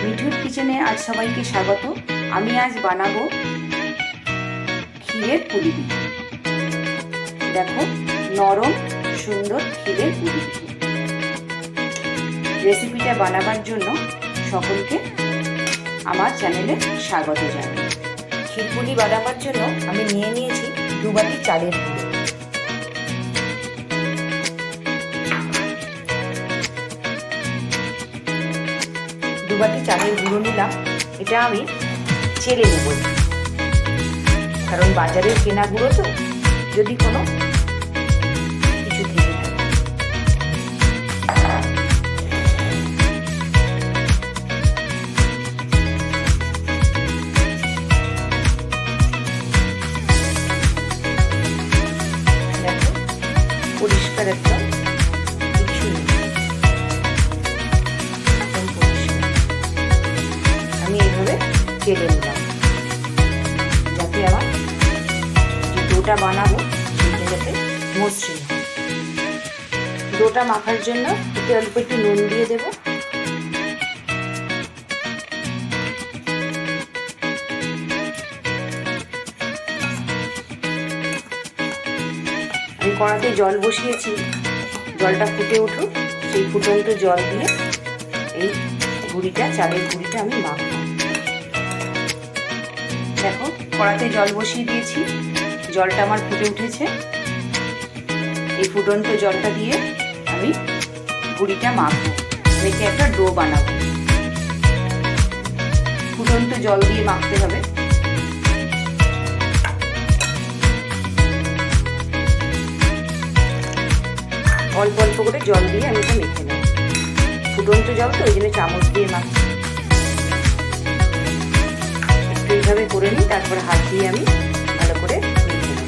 মিঠুর কিচেনে আজ সবাইকে স্বাগত। আমি আজ বানাবো ক্ষীরের পুলি পিঠে। দেখো, নরম সুন্দর ক্ষীরের পুলি পিঠে। রেসিপিটা বানাবার জন্য সকলকে আমার চ্যানেলে স্বাগত জানাই। ক্ষীর পুলি বানাবার জন্য আমি নিয়ে নিয়েছি 2 বাটি চালের গুঁড়ো। বাটি চালের গুঁড়ো নিলাম। এটা আমি চেলে নেব, কারণ বাজারের কেনা গুঁড়ো তো যদি কোনো কিছু থেকে থাকে। পরিষ্কার একদম কিছু নেই, আমি এইভাবে চেলে নিলাম যাতে আমার যে ডোটা বানাবো সেটা যাতে মসৃণ হয়। ডোটা মাখার জন্য এতে অল্প একটু নুন দিয়ে দেব। আমি কড়াতে জল বসিয়েছি, জলটা ফুটে উঠুক। সেই ফুটন্ত জল দিয়ে এই গুঁড়িটা, চালের গুঁড়িটা আমি মাখবো। দেখো, কড়াতে জল বসিয়ে দিয়েছি, জলটা আমার ফুটে উঠেছে। এই ফুটন্ত জলটা দিয়ে আমি গুঁড়িটা মাখবো, মেখে একটা ডো বানাবো। ফুটন্ত জল দিয়ে মাখতে হবে। অল্প অল্প করে জল দিয়ে আমি এটা মেখে নেব। ফুটন্ত জল তো ওই জন্য চামচ দিয়ে মাখছি। একটু এইভাবে করে নিই, তারপর হাত দিয়ে আমি ভালো করে মেখে নেব।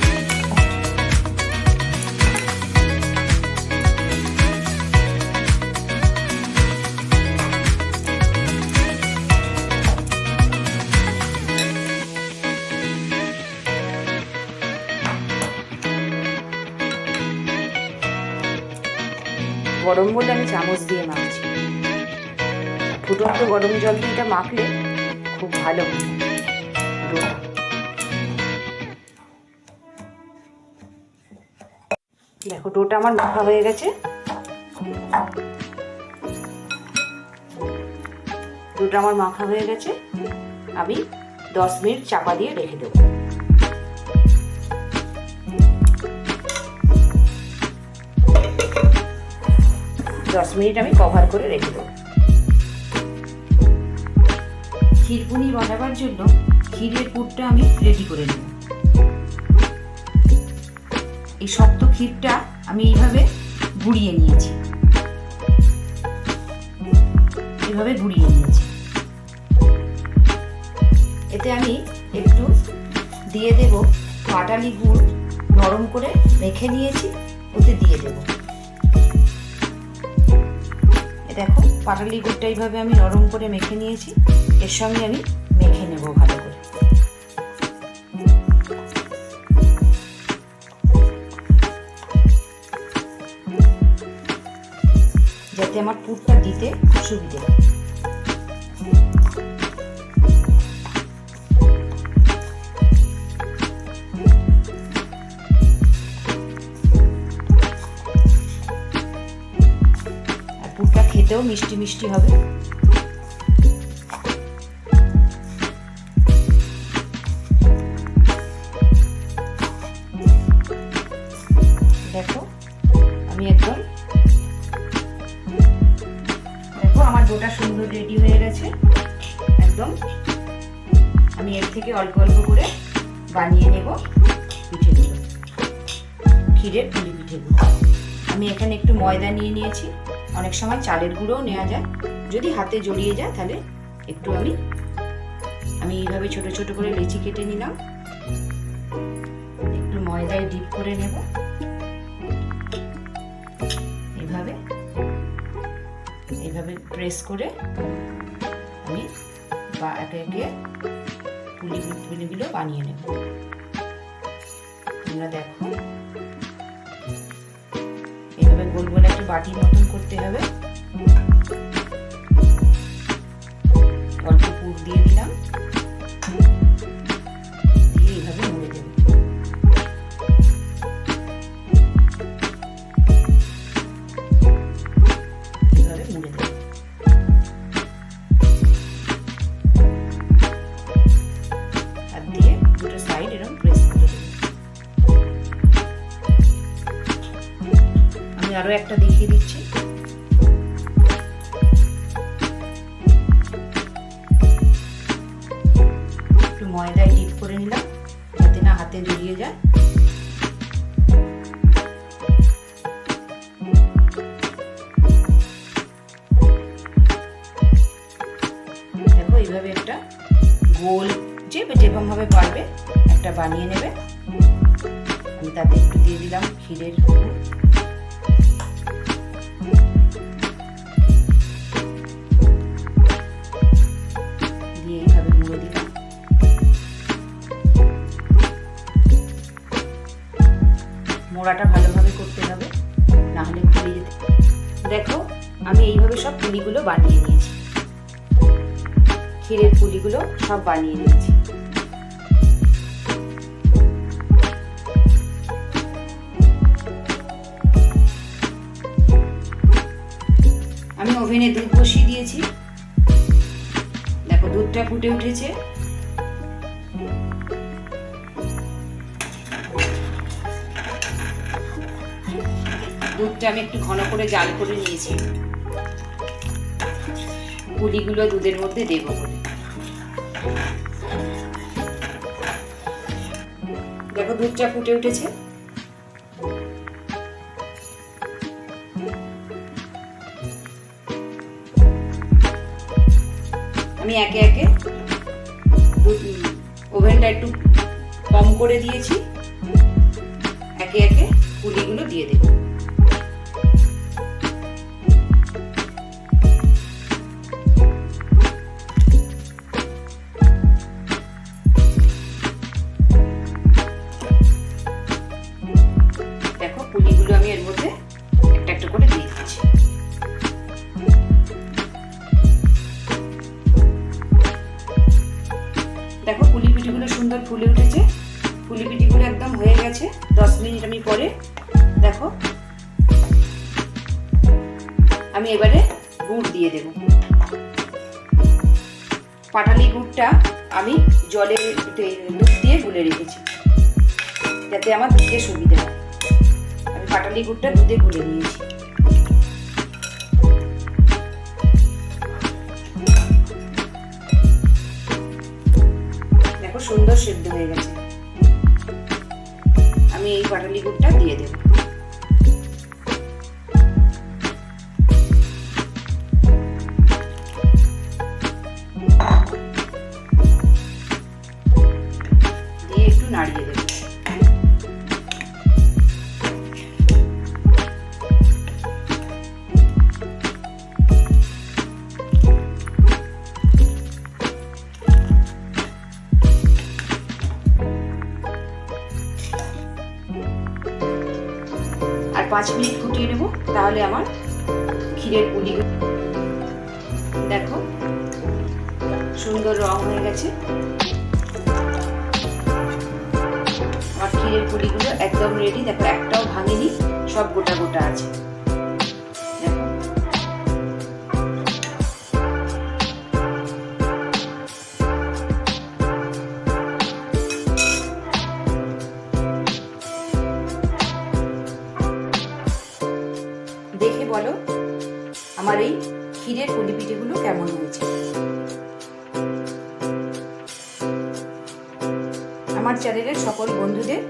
গরম বলে আমি চামচ দিয়ে মাখছি। ফুটন্ত গরম জল দিয়ে এটা মাখলে খুব ভালো হয়। দেখো, ডোটা আমার মাখা হয়ে গেছে। ডোটা আমার মাখা হয়ে গেছে। আমি 10 মিনিট চাপা দিয়ে রেখে দেবো। 10 মিনিট আমি কভার করে রেখে দেবো। ক্ষীর পুলি বানাবার জন্য ক্ষীরের পুরটা আমি রেডি করে নেব। এই শক্ত ক্ষীরটা আমি এইভাবে গুঁড়িয়ে নিয়েছি, এইভাবে গুঁড়িয়ে নিয়েছি। এতে আমি একটু দিয়ে দেব পাটালি গুড়, নরম করে মেখে নিয়েছি, ওতে দিয়ে দেব। দেখো, পাটালি গুড়টা এইভাবে আমি নরম করে মেখে নিয়েছি। এর সঙ্গে আমি মেখে নেব ভালো করে। যাতে আমার পুরটা দিতে সুবিধে হয়। আর পুরটা খেতেও মিষ্টি মিষ্টি হবে। দেখো, আমি দেখো আমার ডোটা সুন্দর রেডি হয়ে গেছে একদম। আমি এর থেকে অল্প অল্প করে বানিয়ে নেব পিঠেগুলো, ক্ষীরের পুলি পিঠেগুলো। আমি এখানে একটু ময়দা নিয়ে নিয়েছি। অনেক সময় চালের গুঁড়োও নেওয়া যায়, যদি হাতে জড়িয়ে যায় তাহলে একটু আমি এইভাবে ছোট ছোট করে লেচি কেটে নিলাম। একটু ময়দায় ডিপ করে নেব এইভাবে। এইভাবে প্রেস করে আমি একে একে পুলিগুলো বানিয়ে নেব। তোমরা দেখো, এইভাবে গোল গোল একটা বাটির মতন করতে হবে। মুড়ে দেবো। হাত দিয়ে দুটো সাইড এরকম প্রেস করে দেবো। আমি আরো একটা দেখিয়ে দিচ্ছি। একটু ময়দায় ডিপ করে নিলাম যাতে না হাতে জড়িয়ে যায়। দেখো এইভাবে একটা গোল যেরকম ভাবে পারবে একটা বানিয়ে নেবে। আমি তাতে একটু দিয়ে দিলাম ক্ষীরের পুর। দিয়ে এইভাবে মুড়ে দিলাম। মোড়াটা ভালোভাবে করতে হবে, না হলে খুলে যেতে। দেখো আমি এইভাবে সব পুলিগুলো বানিয়ে নিয়েছি। ক্ষীরের পুলিগুলো সব বানিয়ে নিয়েছি। আমি ওভেনে দুধ বসিয়ে দিয়েছি। দেখো দুধটা ফুটে উঠেছে। দুধটা আমি একটু ঘন করে জাল করে নিয়েছি পুলিগুলো দুধের মধ্যে দেব বলে। দেখো দুধটা ফুটে উঠেছে। আমি একে একে ওভেনটা একটু কম করে দিয়েছি। একে একে পুলিগুলো দিয়ে দেব। দেখো পুলিগুলো আমি এর মধ্যে একটা একটা করে দিয়ে দিচ্ছি। দেখো পুলি পিঠিগুলো সুন্দর ফুলে উঠেছে। পুলি পিঠিগুলো একদম হয়ে গেছে। 10 মিনিট আমি পরে দেখো আমি এবারে গুড় দিয়ে দেব। পাটালি গুড়টা আমি জলে দুধ দিয়ে গুলে রেখেছি যাতে আমার দিতে সুবিধা হয়। আমি পাটালি গুড়টা দুধে গুলে নিয়েছি। দেখো সুন্দর সিদ্ধ হয়ে গেছে। আমি এই পাটালি গুড়টা দিয়ে দেব। দিয়ে একটু নাড়িয়ে দেব। আর 5 মিনিট ফুটিয়ে নেব, তাহলে আমার ক্ষীরের পুলি দেখো সুন্দর রং হয়ে গেছে। আমার ক্ষীরের পুলিগুলো একদম রেডি। দেখো একটাও ভাঙেনি, সব গোটা গোটা আছে। দেখো দেখে বলো আমার এই ক্ষীরের পুলি পিঠেগুলো কেমন হয়েছে। আমার চ্যানেলের সকল বন্ধুদের